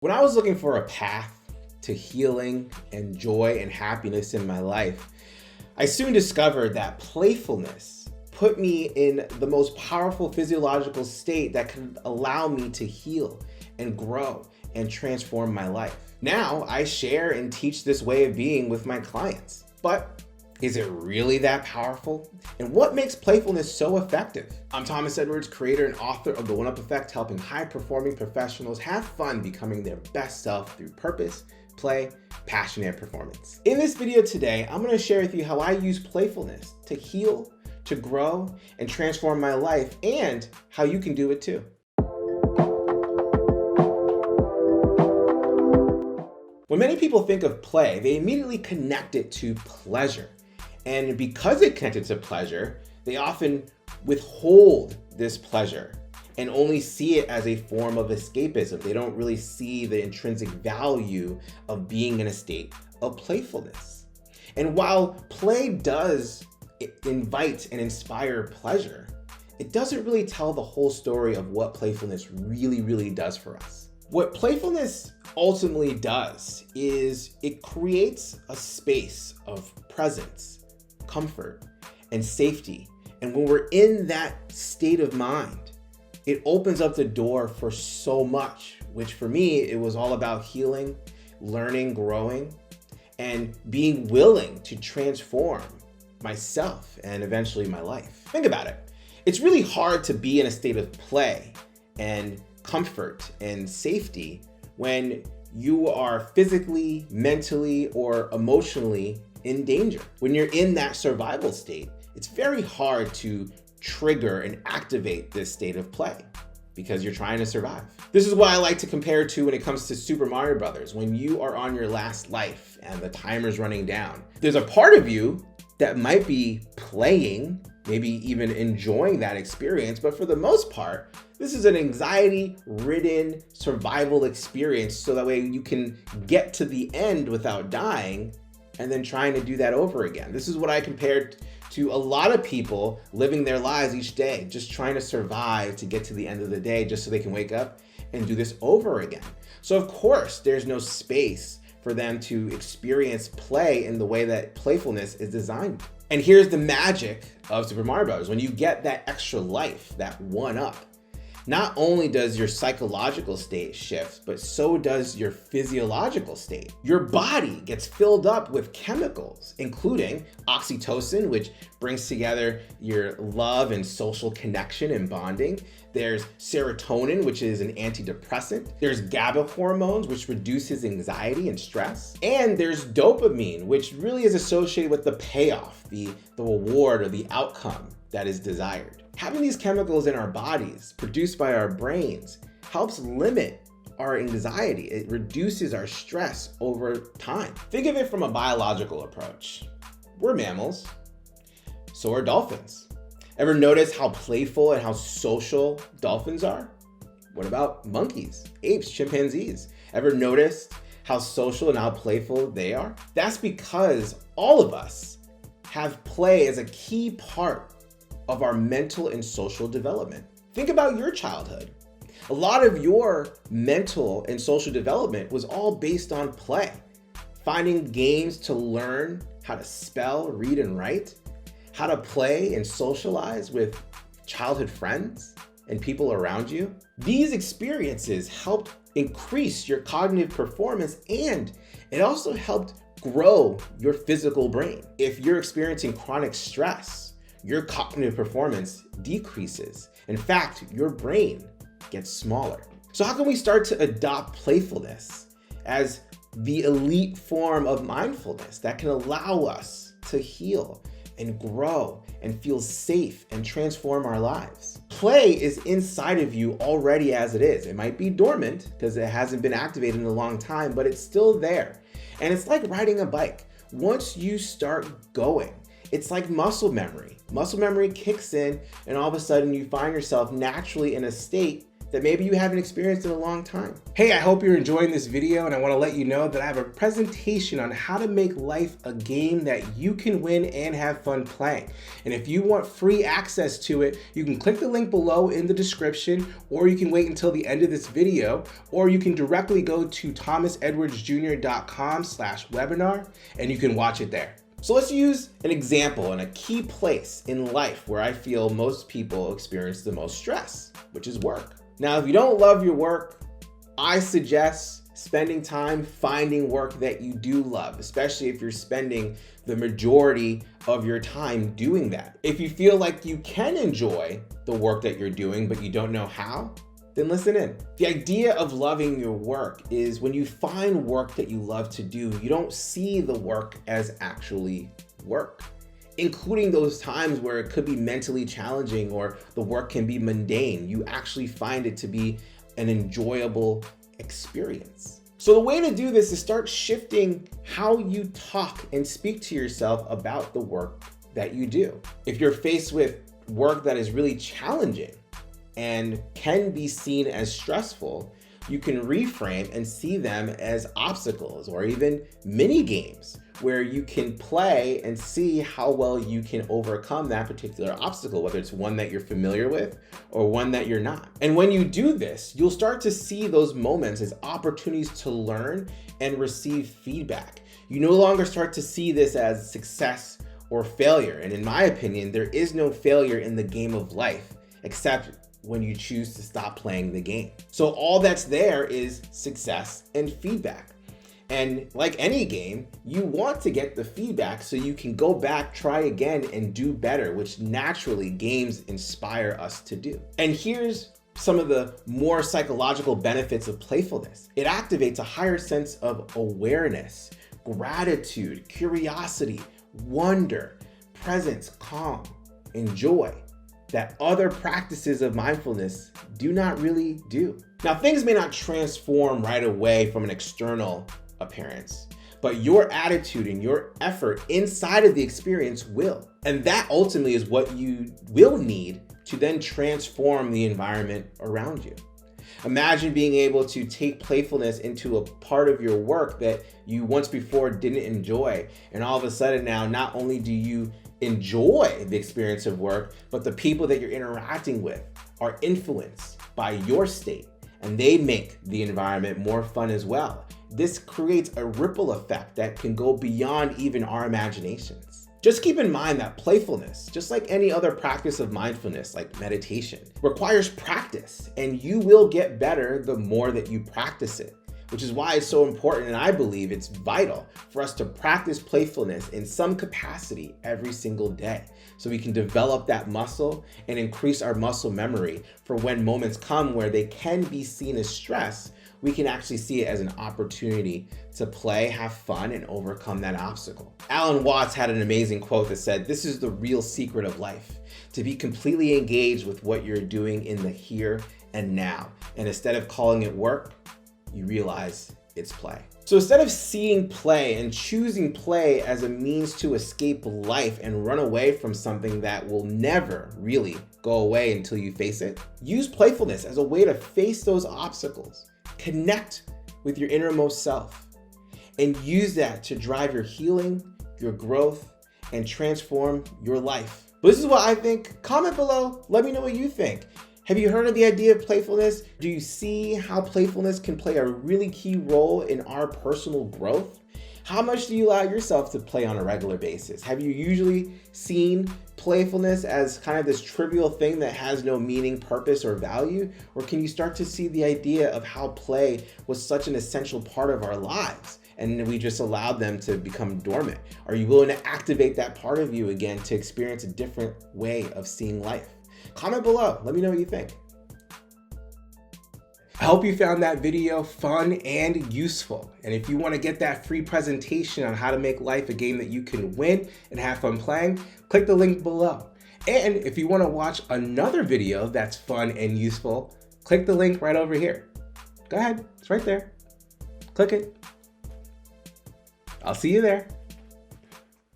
When I was looking for a path to healing and joy and happiness in my life, I soon discovered that playfulness put me in the most powerful physiological state that could allow me to heal and grow and transform my life. Now I share and teach this way of being with my clients. But is it really that powerful? And what makes playfulness so effective? I'm Thomas Edwards, creator and author of The One Up Effect, helping high-performing professionals have fun becoming their best self through purpose, play, passion, and performance. In this video today, I'm going to share with you how I use playfulness to heal, to grow, and transform my life, and how you can do it too. When many people think of play, they immediately connect it to pleasure. And because it connected to pleasure, they often withhold this pleasure and only see it as a form of escapism. They don't really see the intrinsic value of being in a state of playfulness. And while play does invite and inspire pleasure, it doesn't really tell the whole story of what playfulness really does for us. What playfulness ultimately does is it creates a space of presence, comfort, and safety. And when we're in that state of mind, it opens up the door for so much, which for me, it was all about healing, learning, growing, and being willing to transform myself and eventually my life. Think about it. It's really hard to be in a state of play and comfort and safety when you are physically, mentally, or emotionally in danger. When you're in that survival state, it's very hard to trigger and activate this state of play because you're trying to survive. This is what I like to compare to when it comes to Super Mario Brothers. When you are on your last life and the timer's running down, there's a part of you that might be playing, maybe even enjoying that experience, but for the most part, this is an anxiety-ridden survival experience so that way you can get to the end without dying and then trying to do that over again. This is what I compared to a lot of people living their lives each day, just trying to survive to get to the end of the day just so they can wake up and do this over again. So of course, there's no space for them to experience play in the way that playfulness is designed. And here's the magic of Super Mario Bros. When you get that extra life, that one up, not only does your psychological state shift, but so does your physiological state. Your body gets filled up with chemicals, including oxytocin, which brings together your love and social connection and bonding. There's serotonin, which is an antidepressant. There's GABA hormones, which reduces anxiety and stress. And there's dopamine, which really is associated with the payoff, the reward or the outcome that is desired. Having these chemicals in our bodies, produced by our brains, helps limit our anxiety. It reduces our stress over time. Think of it from a biological approach. We're mammals, so are dolphins. Ever notice how playful and how social dolphins are? What about monkeys, apes, chimpanzees? Ever noticed how social and how playful they are? That's because all of us have play as a key part of our mental and social development. Think about your childhood. A lot of your mental and social development was all based on play. Finding games to learn how to spell, read, and write, how to play and socialize with childhood friends and people around you. These experiences helped increase your cognitive performance, and it also helped grow your physical brain. If you're experiencing chronic stress, your cognitive performance decreases. In fact, your brain gets smaller. So how can we start to adopt playfulness as the elite form of mindfulness that can allow us to heal and grow and feel safe and transform our lives? Play is inside of you already as it is. It might be dormant because it hasn't been activated in a long time, but it's still there. And it's like riding a bike. Once you start going, it's like muscle memory. Muscle memory kicks in, and all of a sudden you find yourself naturally in a state that maybe you haven't experienced in a long time. Hey, I hope you're enjoying this video, and I want to let you know that I have a presentation on how to make life a game that you can win and have fun playing. And if you want free access to it, you can click the link below in the description, or you can wait until the end of this video, or you can directly go to thomasedwardsjr.com/webinar and you can watch it there. So let's use an example in a key place in life where I feel most people experience the most stress, which is work. Now, if you don't love your work, I suggest spending time finding work that you do love, especially if you're spending the majority of your time doing that. If you feel like you can enjoy the work that you're doing, but you don't know how, then listen in. The idea of loving your work is when you find work that you love to do, you don't see the work as actually work, including those times where it could be mentally challenging or the work can be mundane. You actually find it to be an enjoyable experience. So the way to do this is start shifting how you talk and speak to yourself about the work that you do. If you're faced with work that is really challenging and can be seen as stressful, you can reframe and see them as obstacles or even mini games where you can play and see how well you can overcome that particular obstacle, whether it's one that you're familiar with or one that you're not. And when you do this, you'll start to see those moments as opportunities to learn and receive feedback. You no longer start to see this as success or failure. And in my opinion, there is no failure in the game of life, except when you choose to stop playing the game. So all that's there is success and feedback. And like any game, you want to get the feedback so you can go back, try again, and do better, which naturally games inspire us to do. And here's some of the more psychological benefits of playfulness. It activates a higher sense of awareness, gratitude, curiosity, wonder, presence, calm, and joy that other practices of mindfulness do not really do. Now, things may not transform right away from an external appearance, but your attitude and your effort inside of the experience will. And that ultimately is what you will need to then transform the environment around you. Imagine being able to take playfulness into a part of your work that you once before didn't enjoy. And all of a sudden now, not only do you enjoy the experience of work, but the people that you're interacting with are influenced by your state, and they make the environment more fun as well. This creates a ripple effect that can go beyond even our imaginations. Just keep in mind that playfulness, just like any other practice of mindfulness, like meditation, requires practice, and you will get better the more that you practice it, which is why it's so important, and I believe it's vital for us to practice playfulness in some capacity every single day so we can develop that muscle and increase our muscle memory for when moments come where they can be seen as stress. We can actually see it as an opportunity to play, have fun, and overcome that obstacle. Alan Watts had an amazing quote that said, "This is the real secret of life, to be completely engaged with what you're doing in the here and now. And instead of calling it work, you realize it's play." So instead of seeing play and choosing play as a means to escape life and run away from something that will never really go away until you face it, use playfulness as a way to face those obstacles, connect with your innermost self, and use that to drive your healing, your growth, and transform your life. But this is what I think. Comment below, let me know what you think. Have you heard of the idea of playfulness? Do you see how playfulness can play a really key role in our personal growth? How much do you allow yourself to play on a regular basis? Have you usually seen playfulness as kind of this trivial thing that has no meaning, purpose, or value? Or can you start to see the idea of how play was such an essential part of our lives and we just allowed them to become dormant? Are you willing to activate that part of you again to experience a different way of seeing life? Comment below, let me know what you think. I hope you found that video fun and useful. And if you want to get that free presentation on how to make life a game that you can win and have fun playing, click the link below. And if you want to watch another video that's fun and useful, click the link right over here. Go ahead, it's right there. Click it. I'll see you there.